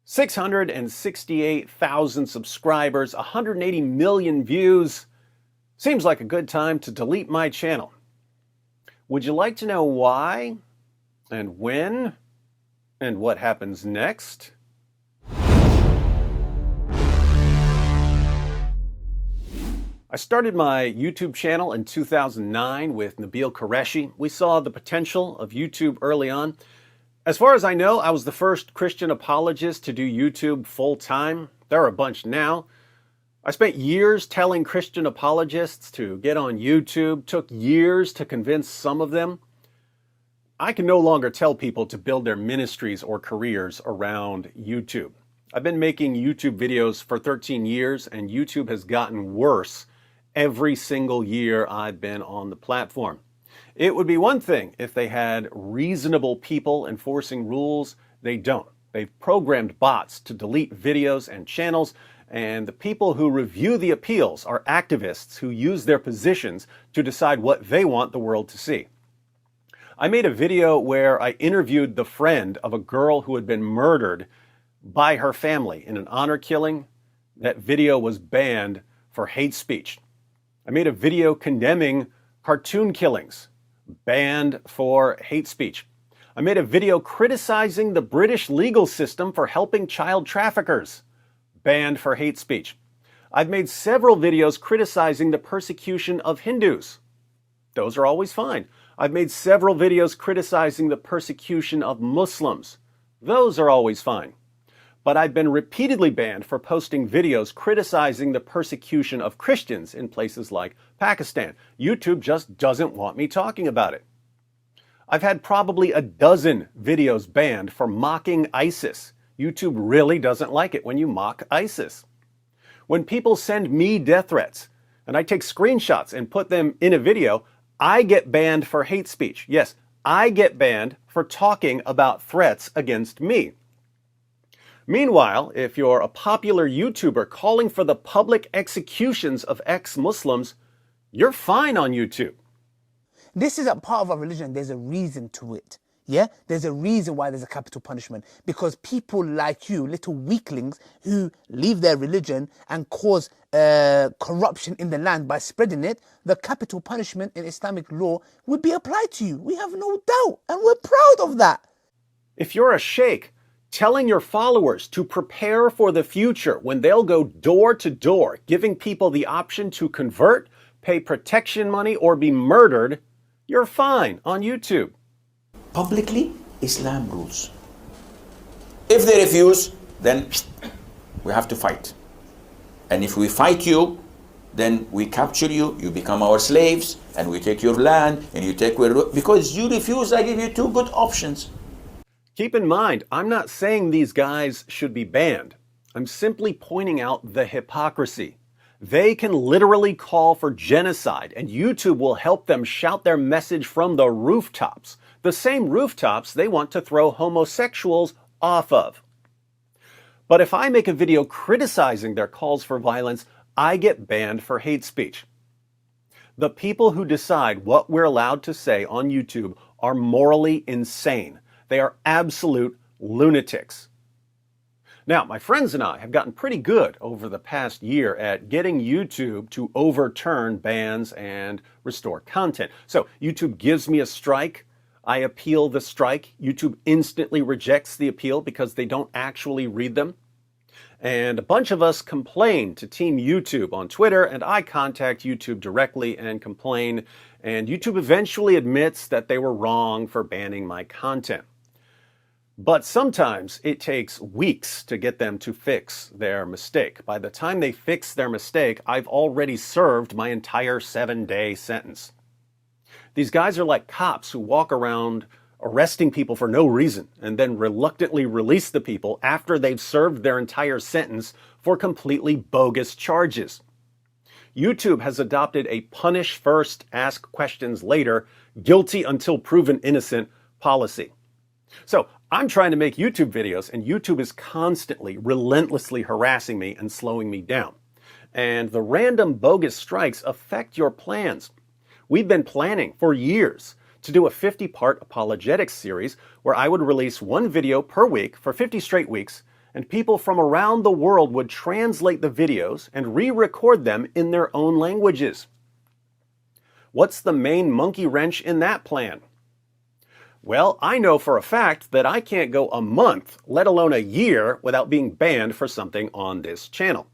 668,000 subscribers, 180 million views. Seems like a good time to delete my channel. Would you like to know why, and when, and what happens next? I started my YouTube channel in 2009 with Nabil Qureshi. We saw the potential of YouTube early on. As far as I know, I was the first Christian apologist to do YouTube full-time. There are a bunch now. I spent years telling Christian apologists to get on YouTube. Took years to convince some of them. I can no longer tell people to build their ministries or careers around YouTube. I've been making YouTube videos for 13 years, and YouTube has gotten worse every single year I've been on the platform. It would be one thing if they had reasonable people enforcing rules. They don't. They've programmed bots to delete videos and channels, and the people who review the appeals are activists who use their positions to decide what they want the world to see. I made a video where I interviewed the friend of a girl who had been murdered by her family in an honor killing. That video was banned for hate speech. I made a video condemning cartoon killings, banned for hate speech. I made a video criticizing the British legal system for helping child traffickers, banned for hate speech. I've made several videos criticizing the persecution of Hindus. Those are always fine. I've made several videos criticizing the persecution of Muslims. Those are always fine. But I've been repeatedly banned for posting videos criticizing the persecution of Christians in places like Pakistan. YouTube just doesn't want me talking about it. I've had probably a dozen videos banned for mocking ISIS. YouTube really doesn't like it when you mock ISIS. When people send me death threats and I take screenshots and put them in a video, I get banned for hate speech. Yes, I get banned for talking about threats against me. Meanwhile, if you're a popular YouTuber calling for the public executions of ex-Muslims, you're fine on YouTube. This is a part of our religion. There's a reason to it. Yeah? There's a reason why there's a capital punishment. Because people like you, little weaklings who leave their religion and cause corruption in the land by spreading it, the capital punishment in Islamic law would be applied to you. We have no doubt, and we're proud of that. If you're a sheikh telling your followers to prepare for the future when they'll go door to door, giving people the option to convert, pay protection money, or be murdered, you're fine on YouTube. Publicly, Islam rules. If they refuse, then we have to fight. And if we fight you, then we capture you, you become our slaves, and we take your land, and you take because you refuse, I give you two good options. Keep in mind, I'm not saying these guys should be banned. I'm simply pointing out the hypocrisy. They can literally call for genocide, and YouTube will help them shout their message from the rooftops, the same rooftops they want to throw homosexuals off of. But if I make a video criticizing their calls for violence, I get banned for hate speech. The people who decide what we're allowed to say on YouTube are morally insane. They are absolute lunatics. Now, my friends and I have gotten pretty good over the past year at getting YouTube to overturn bans and restore content. So YouTube gives me a strike. I appeal the strike. YouTube instantly rejects the appeal because they don't actually read them. And a bunch of us complain to Team YouTube on Twitter, and I contact YouTube directly and complain. And YouTube eventually admits that they were wrong for banning my content. But sometimes it takes weeks to get them to fix their mistake. By the time they fix their mistake, I've already served my entire 7-day sentence. These guys are like cops who walk around arresting people for no reason and then reluctantly release the people after they've served their entire sentence for completely bogus charges. YouTube has adopted a punish first, ask questions later, guilty until proven innocent policy. So I'm trying to make YouTube videos, and YouTube is constantly, relentlessly harassing me and slowing me down. And the random bogus strikes affect your plans. We've been planning for years to do a 50-part apologetics series where I would release one video per week for 50 straight weeks and people from around the world would translate the videos and re-record them in their own languages. What's the main monkey wrench in that plan? Well, I know for a fact that I can't go a month, let alone a year, without being banned for something on this channel.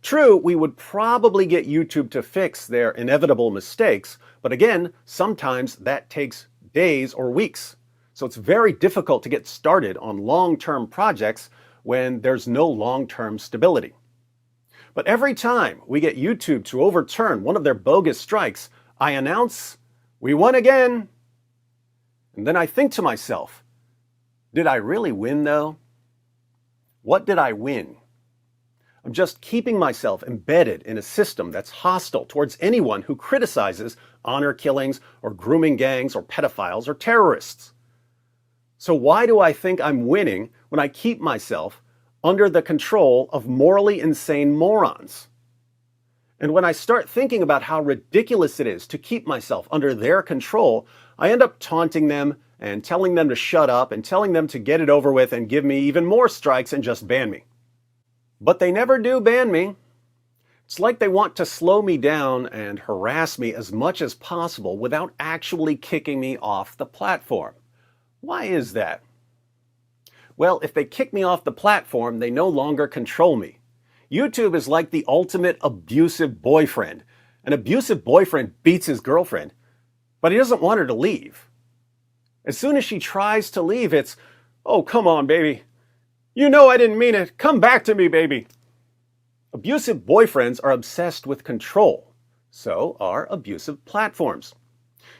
True, we would probably get YouTube to fix their inevitable mistakes, but again, sometimes that takes days or weeks. So it's very difficult to get started on long-term projects when there's no long-term stability. But every time we get YouTube to overturn one of their bogus strikes, I announce, "We won again!" And then I think to myself, did I really win though? What did I win? I'm just keeping myself embedded in a system that's hostile towards anyone who criticizes honor killings or grooming gangs or pedophiles or terrorists. So why do I think I'm winning when I keep myself under the control of morally insane morons? And when I start thinking about how ridiculous it is to keep myself under their control, I end up taunting them and telling them to shut up and telling them to get it over with and give me even more strikes and just ban me. But they never do ban me. It's like they want to slow me down and harass me as much as possible without actually kicking me off the platform. Why is that? Well, if they kick me off the platform, they no longer control me. YouTube is like the ultimate abusive boyfriend. An abusive boyfriend beats his girlfriend, but he doesn't want her to leave. As soon as she tries to leave, it's, "Oh, come on, baby. You know I didn't mean it. Come back to me, baby." Abusive boyfriends are obsessed with control. So are abusive platforms.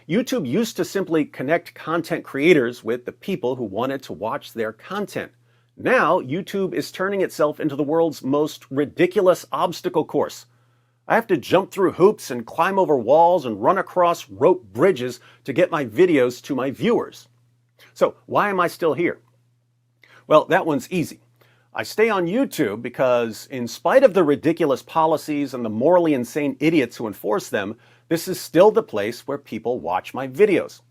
YouTube used to simply connect content creators with the people who wanted to watch their content. Now, YouTube is turning itself into the world's most ridiculous obstacle course. I have to jump through hoops and climb over walls and run across rope bridges to get my videos to my viewers. So, why am I still here? Well, that one's easy. I stay on YouTube because, in spite of the ridiculous policies and the morally insane idiots who enforce them, this is still the place where people watch my videos.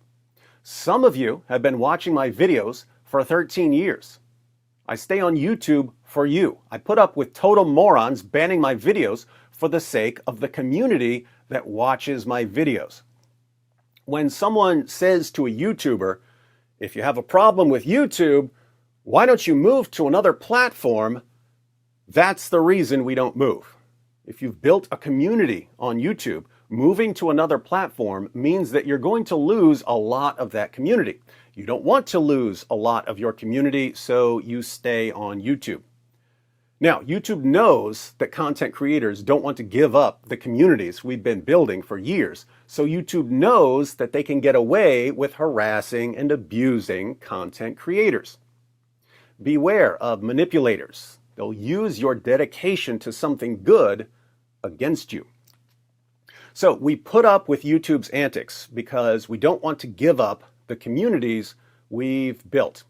Some of you have been watching my videos for 13 years. I stay on YouTube for you. I put up with total morons banning my videos for the sake of the community that watches my videos. When someone says to a YouTuber, "If you have a problem with YouTube, why don't you move to another platform?" That's the reason we don't move. If you've built a community on YouTube, moving to another platform means that you're going to lose a lot of that community. You don't want to lose a lot of your community, so you stay on YouTube. Now, YouTube knows that content creators don't want to give up the communities we've been building for years, so YouTube knows that they can get away with harassing and abusing content creators. Beware of manipulators. They'll use your dedication to something good against you. So we put up with YouTube's antics because we don't want to give up the communities we've built.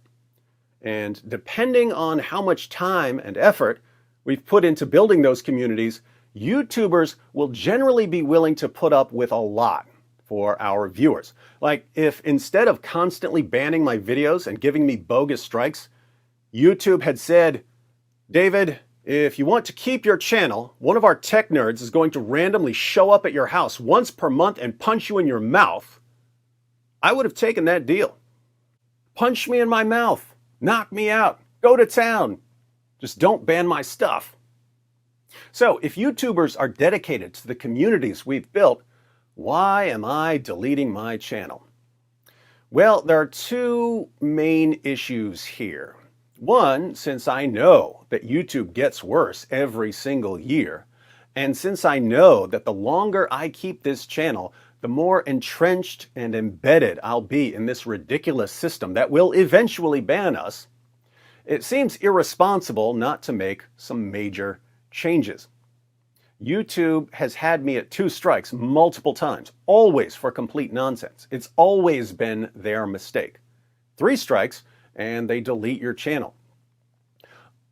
And depending on how much time and effort we've put into building those communities, YouTubers will generally be willing to put up with a lot for our viewers. Like if instead of constantly banning my videos and giving me bogus strikes, YouTube had said, "David, if you want to keep your channel, one of our tech nerds is going to randomly show up at your house once per month and punch you in your mouth," I would have taken that deal. Punch me in my mouth. Knock me out. Go to town. Just don't ban my stuff. So if YouTubers are dedicated to the communities we've built, why am I deleting my channel? Well, there are two main issues here. One, since I know that YouTube gets worse every single year, and since I know that the longer I keep this channel, the more entrenched and embedded I'll be in this ridiculous system that will eventually ban us, it seems irresponsible not to make some major changes. YouTube has had me at 2 strikes multiple times, always for complete nonsense. It's always been their mistake. 3 strikes, and they delete your channel.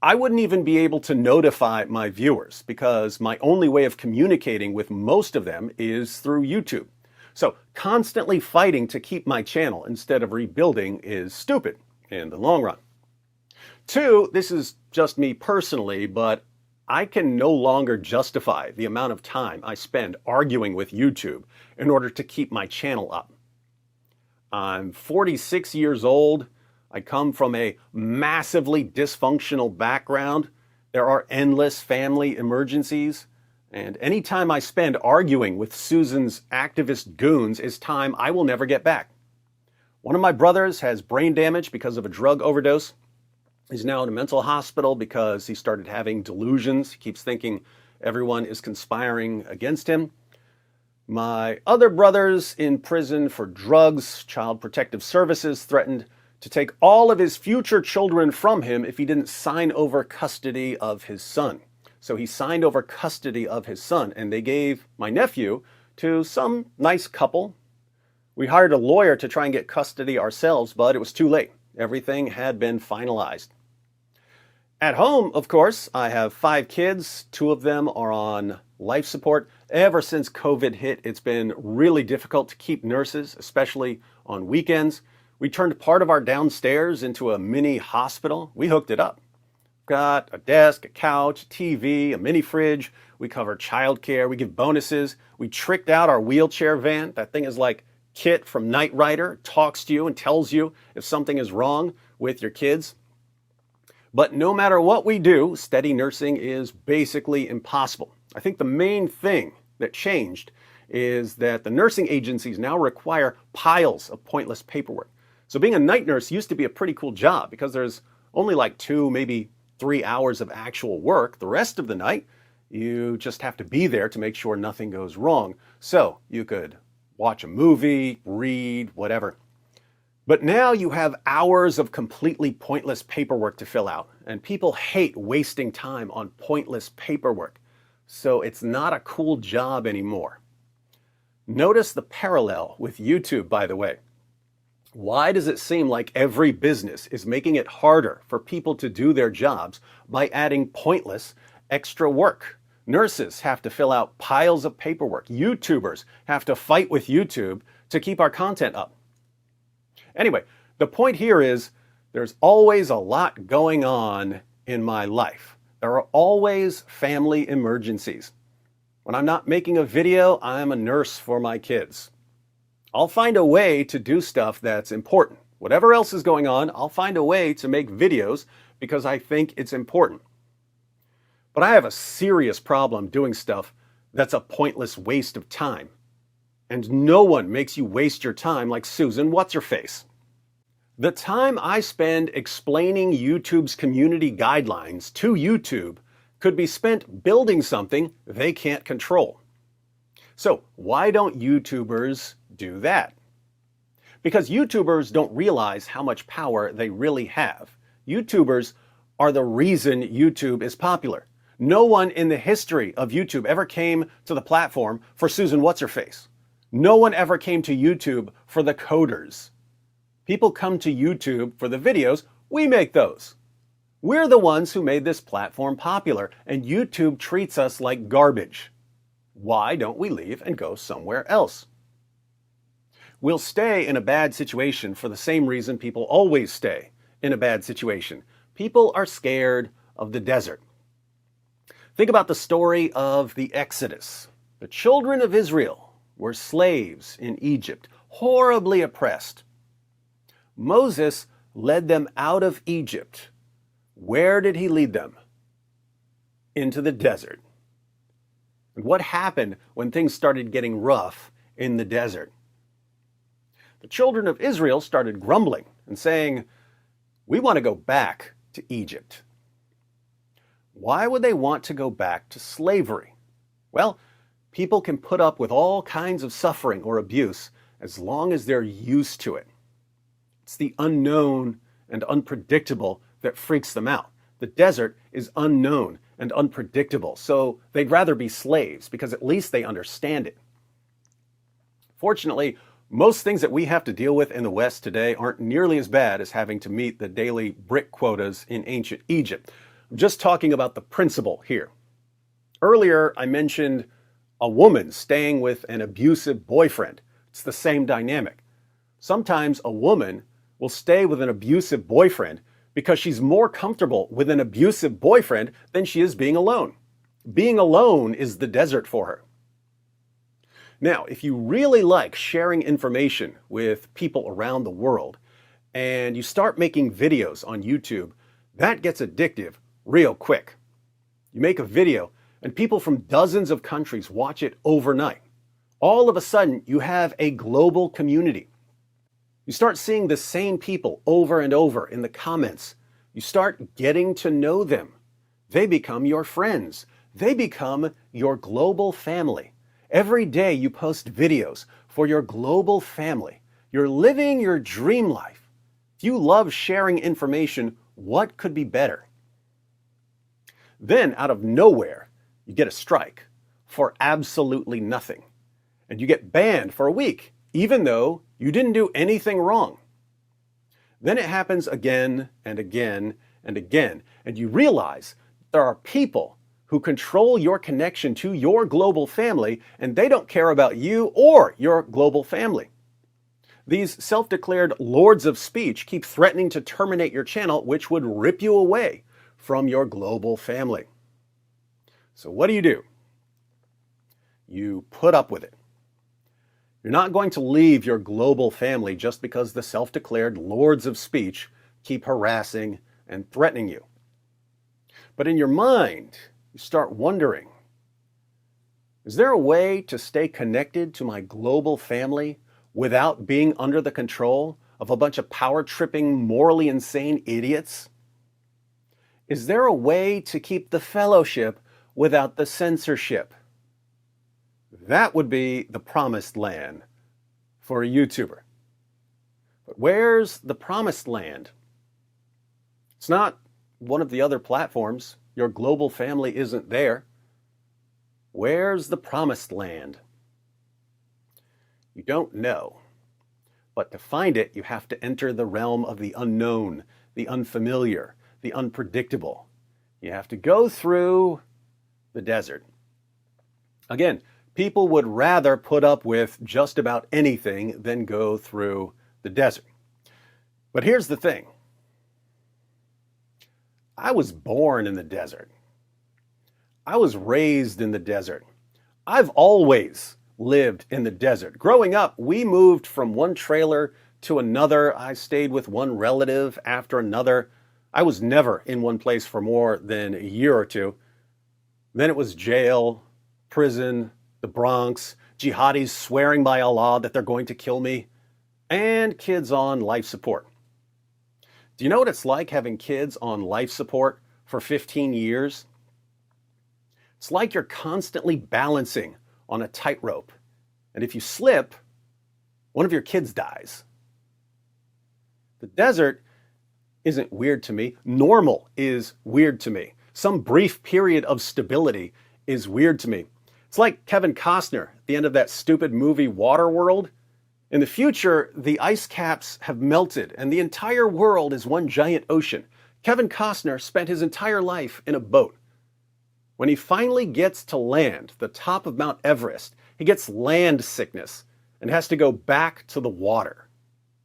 I wouldn't even be able to notify my viewers because my only way of communicating with most of them is through YouTube. So constantly fighting to keep my channel instead of rebuilding is stupid in the long run. Two, this is just me personally, but I can no longer justify the amount of time I spend arguing with YouTube in order to keep my channel up. I'm 46 years old. I come from a massively dysfunctional background. There are endless family emergencies. And any time I spend arguing with Susan's activist goons is time I will never get back. One of my brothers has brain damage because of a drug overdose. He's now in a mental hospital because he started having delusions. He keeps thinking everyone is conspiring against him. My other brother's in prison for drugs. Child Protective Services threatened to take all of his future children from him if he didn't sign over custody of his son. So he signed over custody of his son, and they gave my nephew to some nice couple. We hired a lawyer to try and get custody ourselves, but it was too late. Everything had been finalized. At home, of course, I have 5 kids. 2 of them are on life support. Ever since COVID hit, it's been really difficult to keep nurses, especially on weekends. We turned part of our downstairs into a mini hospital. We hooked it up. Got a desk, a couch, a TV, a mini fridge. We cover childcare. We give bonuses. We tricked out our wheelchair van. That thing is like Kit from Knight Rider. It talks to you and tells you if something is wrong with your kids. But no matter what we do, steady nursing is basically impossible. I think the main thing that changed is that the nursing agencies now require piles of pointless paperwork. So being a night nurse used to be a pretty cool job because there's only like 2, maybe 3 hours of actual work. The rest of the night, you just have to be there to make sure nothing goes wrong. So you could watch a movie, read, whatever. But now you have hours of completely pointless paperwork to fill out, and people hate wasting time on pointless paperwork. So it's not a cool job anymore. Notice the parallel with YouTube, by the way. Why does it seem like every business is making it harder for people to do their jobs by adding pointless extra work? Nurses have to fill out piles of paperwork. YouTubers have to fight with YouTube to keep our content up. Anyway, the point here is there's always a lot going on in my life. There are always family emergencies. When I'm not making a video, I'm a nurse for my kids. I'll find a way to do stuff that's important. Whatever else is going on, I'll find a way to make videos because I think it's important. But I have a serious problem doing stuff that's a pointless waste of time. And no one makes you waste your time like Susan What's-Her-Face. The time I spend explaining YouTube's community guidelines to YouTube could be spent building something they can't control. So why don't YouTubers do that? Because YouTubers don't realize how much power they really have. YouTubers are the reason YouTube is popular. No one in the history of YouTube ever came to the platform for Susan What's-Her-Face. No one ever came to YouTube for the coders. People come to YouTube for the videos. We make those. We're the ones who made this platform popular, and YouTube treats us like garbage. Why don't we leave and go somewhere else? We'll stay in a bad situation for the same reason people always stay in a bad situation. People are scared of the desert. Think about the story of the Exodus. The children of Israel were slaves in Egypt, horribly oppressed. Moses led them out of Egypt. Where did he lead them? Into the desert. And what happened when things started getting rough in the desert? The children of Israel started grumbling and saying, "We want to go back to Egypt." Why would they want to go back to slavery? Well, people can put up with all kinds of suffering or abuse as long as they're used to it. It's the unknown and unpredictable that freaks them out. The desert is unknown and unpredictable, so they'd rather be slaves because at least they understand it. Fortunately, most things that we have to deal with in the West today aren't nearly as bad as having to meet the daily brick quotas in ancient Egypt. I'm just talking about the principle here. Earlier, I mentioned a woman staying with an abusive boyfriend. It's the same dynamic. Sometimes a woman will stay with an abusive boyfriend because she's more comfortable with an abusive boyfriend than she is being alone. Being alone is the desert for her. Now, if you really like sharing information with people around the world and you start making videos on YouTube, that gets addictive real quick. You make a video and people from dozens of countries watch it overnight. All of a sudden, you have a global community. You start seeing the same people over and over in the comments. You start getting to know them. They become your friends. They become your global family. Every day you post videos for your global family. You're living your dream life. If you love sharing information, what could be better? Then, out of nowhere, you get a strike for absolutely nothing. And you get banned for a week, even though you didn't do anything wrong. Then it happens again and again and again, and you realize there are people who control your connection to your global family, and they don't care about you or your global family. These self-declared lords of speech keep threatening to terminate your channel, which would rip you away from your global family. So what do? You put up with it. You're not going to leave your global family just because the self-declared lords of speech keep harassing and threatening you. But in your mind, you start wondering, is there a way to stay connected to my global family without being under the control of a bunch of power-tripping, morally insane idiots? Is there a way to keep the fellowship without the censorship? That would be the promised land for a YouTuber. But where's the promised land? It's not one of the other platforms. Your global family isn't there. Where's the promised land? You don't know. But to find it, you have to enter the realm of the unknown, the unfamiliar, the unpredictable. You have to go through the desert. Again, people would rather put up with just about anything than go through the desert. But here's the thing. I was born in the desert. I was raised in the desert. I've always lived in the desert. Growing up, we moved from one trailer to another. I stayed with one relative after another. I was never in one place for more than a year or two. Then it was jail, prison, the Bronx, jihadis swearing by Allah that they're going to kill me, and kids on life support. Do you know what it's like having kids on life support for 15 years? It's like you're constantly balancing on a tightrope, and if you slip, one of your kids dies. The desert isn't weird to me. Normal is weird to me. Some brief period of stability is weird to me. It's like Kevin Costner at the end of that stupid movie Waterworld. In the future, the ice caps have melted and the entire world is one giant ocean. Kevin Costner spent his entire life in a boat. When he finally gets to land, the top of Mount Everest, he gets land sickness and has to go back to the water.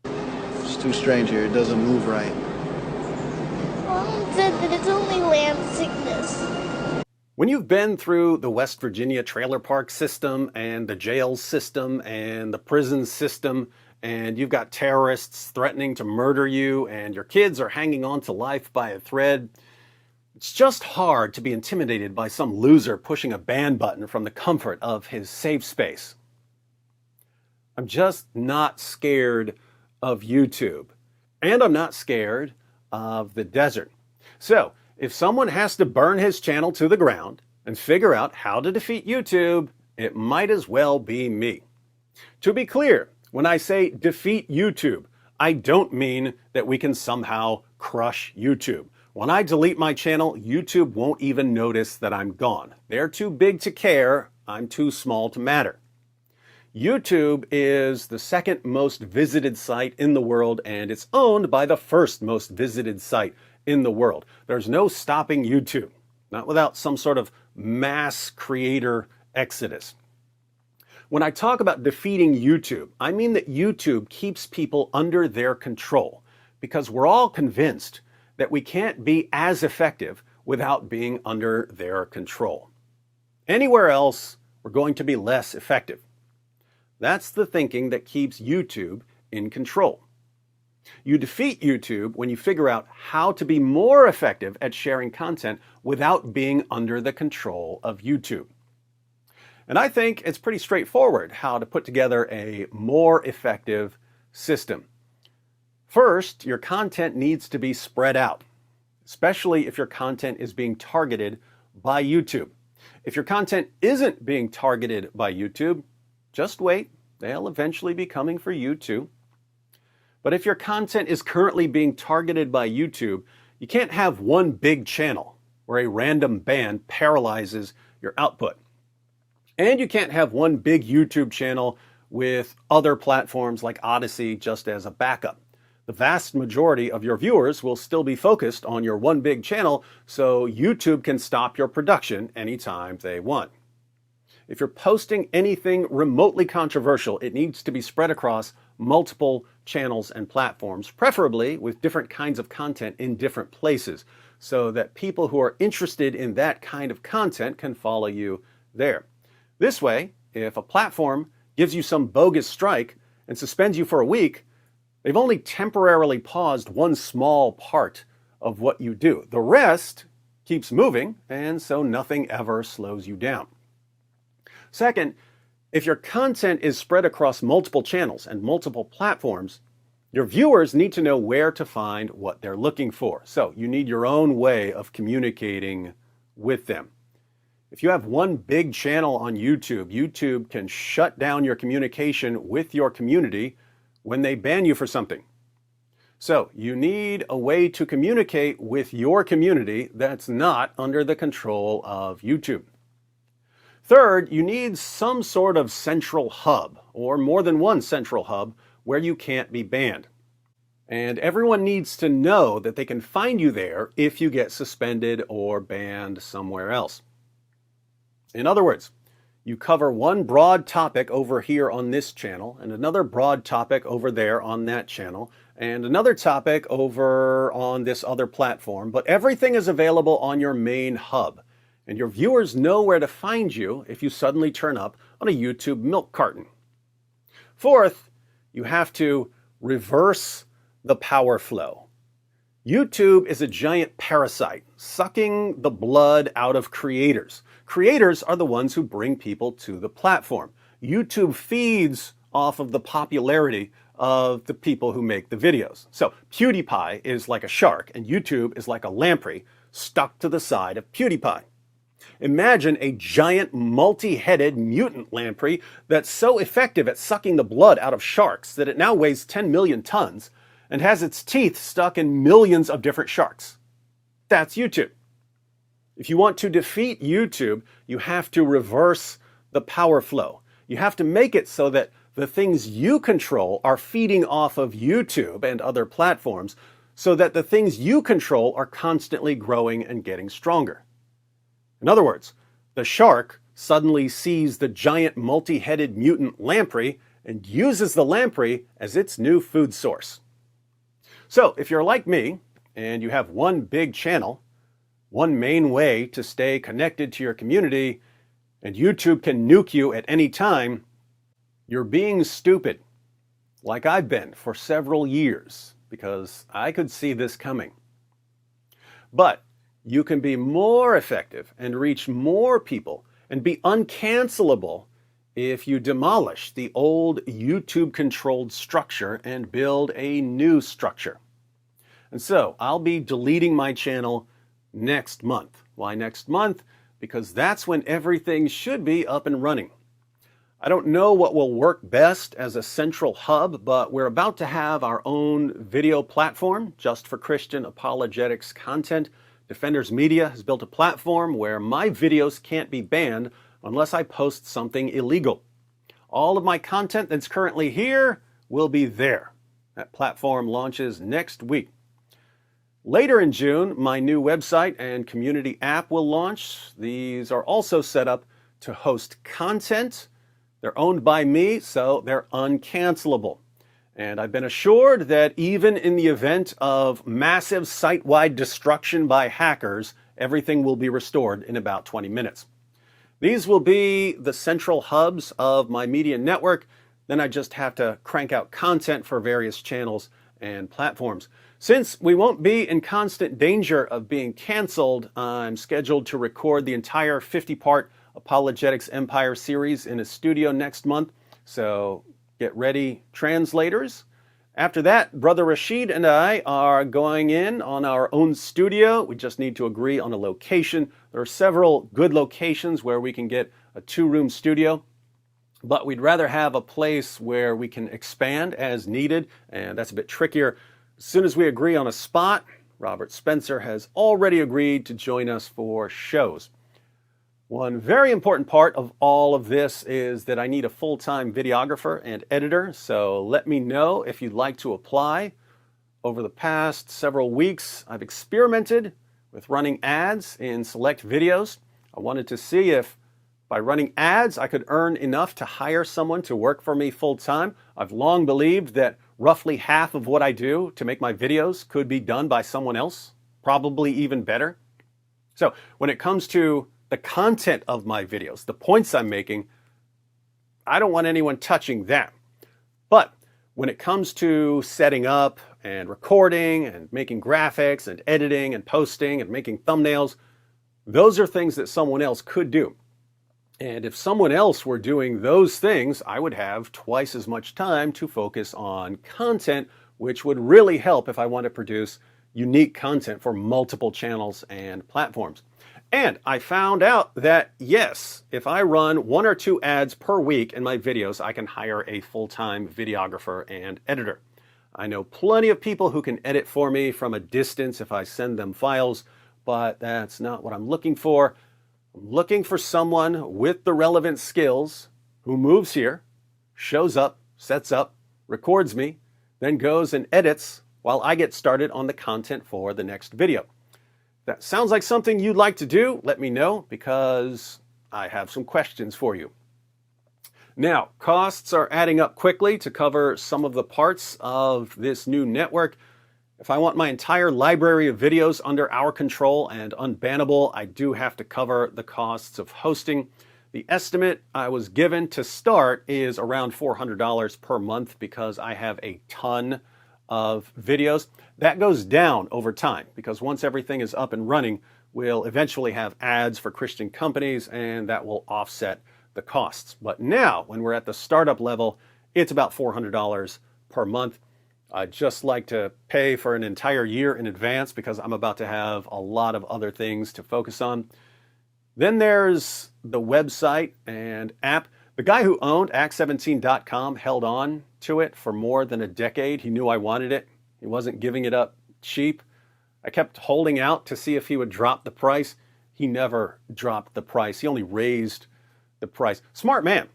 It's too strange here. It doesn't move right. Mom said that it's only land sickness. When you've been through the West Virginia trailer park system and the jail system and the prison system, and you've got terrorists threatening to murder you and your kids are hanging on to life by a thread, it's just hard to be intimidated by some loser pushing a ban button from the comfort of his safe space. I'm just not scared of YouTube, and I'm not scared of the desert. So, if someone has to burn his channel to the ground and figure out how to defeat YouTube, it might as well be me. To be clear, when I say defeat YouTube, I don't mean that we can somehow crush YouTube. When I delete my channel, YouTube won't even notice that I'm gone. They're too big to care. I'm too small to matter. YouTube is the second most visited site in the world, and it's owned by the first most visited site in the world. There's no stopping YouTube, not without some sort of mass creator exodus. When I talk about defeating YouTube, I mean that YouTube keeps people under their control because we're all convinced that we can't be as effective without being under their control. Anywhere else, we're going to be less effective. That's the thinking that keeps YouTube in control. You defeat YouTube when you figure out how to be more effective at sharing content without being under the control of YouTube. And I think it's pretty straightforward how to put together a more effective system. First, your content needs to be spread out, especially if your content is being targeted by YouTube. If your content isn't being targeted by YouTube, just wait. They'll eventually be coming for you too. But if your content is currently being targeted by YouTube, you can't have one big channel where a random ban paralyzes your output. And you can't have one big YouTube channel with other platforms like Odyssey just as a backup. The vast majority of your viewers will still be focused on your one big channel, so YouTube can stop your production anytime they want. If you're posting anything remotely controversial, it needs to be spread across multiple channels and platforms, preferably with different kinds of content in different places, so that people who are interested in that kind of content can follow you there. This way, if a platform gives you some bogus strike and suspends you for a week, they've only temporarily paused one small part of what you do. The rest keeps moving, and so nothing ever slows you down. Second, if your content is spread across multiple channels and multiple platforms, your viewers need to know where to find what they're looking for. So you need your own way of communicating with them. If you have one big channel on YouTube, YouTube can shut down your communication with your community when they ban you for something. So you need a way to communicate with your community that's not under the control of YouTube. Third, you need some sort of central hub, or more than one central hub, where you can't be banned. And everyone needs to know that they can find you there if you get suspended or banned somewhere else. In other words, you cover one broad topic over here on this channel, and another broad topic over there on that channel, and another topic over on this other platform, but everything is available on your main hub. And your viewers know where to find you if you suddenly turn up on a YouTube milk carton. Fourth, you have to reverse the power flow. YouTube is a giant parasite, sucking the blood out of creators. Creators are the ones who bring people to the platform. YouTube feeds off of the popularity of the people who make the videos. So PewDiePie is like a shark, and YouTube is like a lamprey stuck to the side of PewDiePie. Imagine a giant multi-headed mutant lamprey that's so effective at sucking the blood out of sharks that it now weighs 10 million tons and has its teeth stuck in millions of different sharks. That's YouTube. If you want to defeat YouTube, you have to reverse the power flow. You have to make it so that the things you control are feeding off of YouTube and other platforms, so that the things you control are constantly growing and getting stronger. In other words, the shark suddenly sees the giant multi-headed mutant lamprey and uses the lamprey as its new food source. So if you're like me and you have one big channel, one main way to stay connected to your community, and YouTube can nuke you at any time, you're being stupid, like I've been for several years, because I could see this coming. But you can be more effective and reach more people and be uncancelable if you demolish the old YouTube-controlled structure and build a new structure. And so I'll be deleting my channel next month. Why next month? Because that's when everything should be up and running. I don't know what will work best as a central hub, but we're about to have our own video platform just for Christian apologetics content. Defenders Media has built a platform where my videos can't be banned unless I post something illegal. All of my content that's currently here will be there. That platform launches next week. Later in June, my new website and community app will launch. These are also set up to host content. They're owned by me, so they're uncancelable. And I've been assured that even in the event of massive site-wide destruction by hackers, everything will be restored in about 20 minutes. These will be the central hubs of my media network. Then I just have to crank out content for various channels and platforms. Since we won't be in constant danger of being canceled, I'm scheduled to record the entire 50-part Apologetics Empire series in a studio next month. So get ready, translators. After that, Brother Rashid and I are going in on our own studio. We just need to agree on a location. There are several good locations where we can get a 2-room studio, but we'd rather have a place where we can expand as needed, and that's a bit trickier. As soon as we agree on a spot, Robert Spencer has already agreed to join us for shows. One very important part of all of this is that I need a full-time videographer and editor, so let me know if you'd like to apply. Over the past several weeks, I've experimented with running ads in select videos. I wanted to see if by running ads I could earn enough to hire someone to work for me full-time. I've long believed that roughly half of what I do to make my videos could be done by someone else, probably even better. So when it comes to the content of my videos, the points I'm making, I don't want anyone touching that. But when it comes to setting up and recording and making graphics and editing and posting and making thumbnails, those are things that someone else could do. And if someone else were doing those things, I would have twice as much time to focus on content, which would really help if I want to produce unique content for multiple channels and platforms. And I found out that, yes, if I run 1 or 2 ads per week in my videos, I can hire a full-time videographer and editor. I know plenty of people who can edit for me from a distance if I send them files, but that's not what I'm looking for. I'm looking for someone with the relevant skills who moves here, shows up, sets up, records me, then goes and edits while I get started on the content for the next video. That sounds like something you'd like to do, let me know, because I have some questions for you. Now, costs are adding up quickly to cover some of the parts of this new network. If I want my entire library of videos under our control and unbannable, I do have to cover the costs of hosting. The estimate I was given to start is around $400 per month because I have a ton of videos. That goes down over time because once everything is up and running, we'll eventually have ads for Christian companies and that will offset the costs. But now, when we're at the startup level, it's about $400 per month. I'd just like to pay for an entire year in advance because I'm about to have a lot of other things to focus on. Then there's the website and app. The guy who owned Acts17.com held on to it for more than a decade. He knew I wanted it. He wasn't giving it up cheap. I kept holding out to see if he would drop the price. He never dropped the price. He only raised the price. Smart man.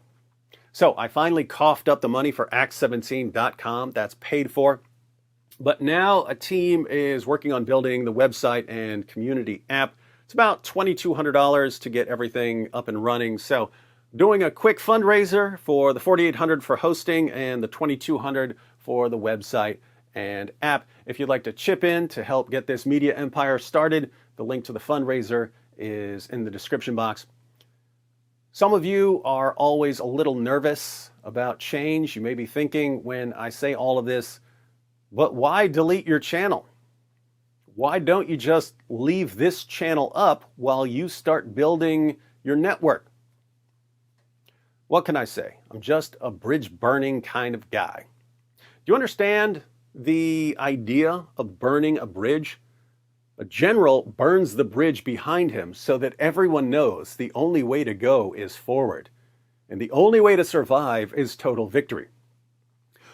So I finally coughed up the money for Acts17.com. That's paid for. But now a team is working on building the website and community app. It's about $2,200 to get everything up and running. So doing a quick fundraiser for the $4,800 for hosting and the $2,200 for the website and app. If you'd like to chip in to help get this media empire started, the link to the fundraiser is in the description box. Some of you are always a little nervous about change. You may be thinking when I say all of this, but why delete your channel? Why don't you just leave this channel up while you start building your network? What can I say? I'm just a bridge burning kind of guy. Do you understand the idea of burning a bridge? A general burns the bridge behind him so that everyone knows the only way to go is forward. And the only way to survive is total victory.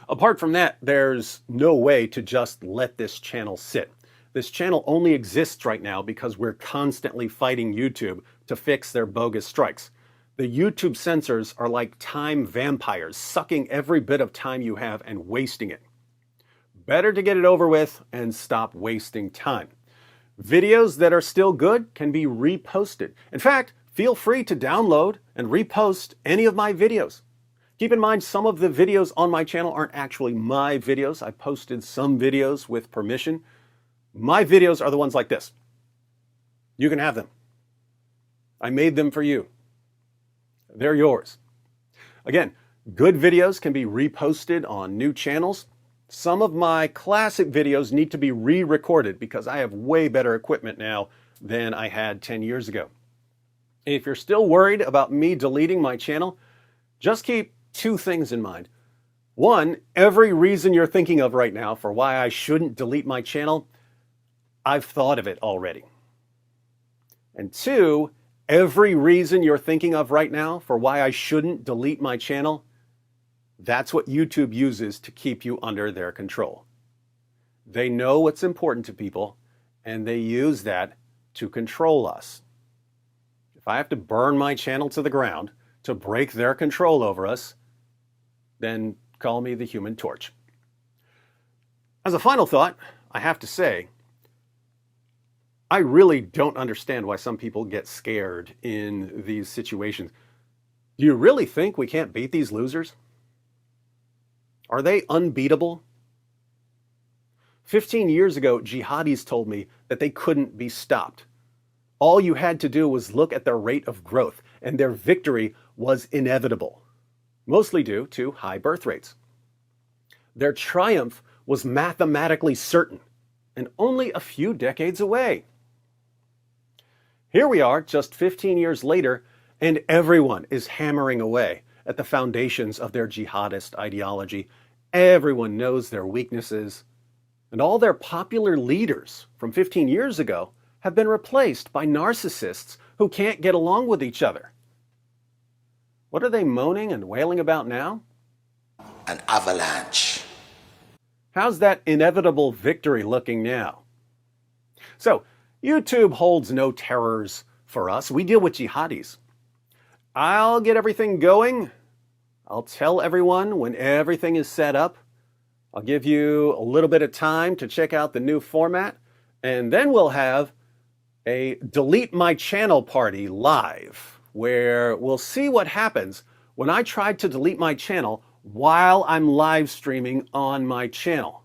Apart from that, there's no way to just let this channel sit. This channel only exists right now because we're constantly fighting YouTube to fix their bogus strikes. The YouTube censors are like time vampires, sucking every bit of time you have and wasting it. Better to get it over with and stop wasting time. Videos that are still good can be reposted. In fact, feel free to download and repost any of my videos. Keep in mind, some of the videos on my channel aren't actually my videos. I posted some videos with permission. My videos are the ones like this. You can have them. I made them for you. They're yours. Again, good videos can be reposted on new channels. Some of my classic videos need to be re-recorded because I have way better equipment now than I had 10 years ago. If you're still worried about me deleting my channel, just keep two things in mind. One, every reason you're thinking of right now for why I shouldn't delete my channel, I've thought of it already. And two, every reason you're thinking of right now for why I shouldn't delete my channel, that's what YouTube uses to keep you under their control. They know what's important to people, and they use that to control us. If I have to burn my channel to the ground to break their control over us, then call me the Human Torch. As a final thought, I have to say, I really don't understand why some people get scared in these situations. Do you really think we can't beat these losers? Are they unbeatable? 15 years ago, jihadis told me that they couldn't be stopped. All you had to do was look at their rate of growth, and their victory was inevitable, mostly due to high birth rates. Their triumph was mathematically certain and only a few decades away. Here we are, just 15 years later, and everyone is hammering away at the foundations of their jihadist ideology. Everyone knows their weaknesses, and all their popular leaders from 15 years ago have been replaced by narcissists who can't get along with each other. What are they moaning and wailing about now? An avalanche. How's that inevitable victory looking now? So, YouTube holds no terrors for us. We deal with jihadis. I'll get everything going. I'll tell everyone when everything is set up. I'll give you a little bit of time to check out the new format, and then we'll have a delete my channel party live, where we'll see what happens when I try to delete my channel while I'm live streaming on my channel.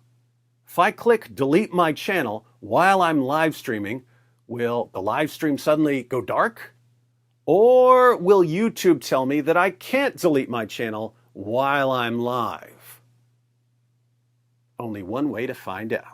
If I click delete my channel while I'm live streaming, will the live stream suddenly go dark? Or will YouTube tell me that I can't delete my channel while I'm live? Only one way to find out.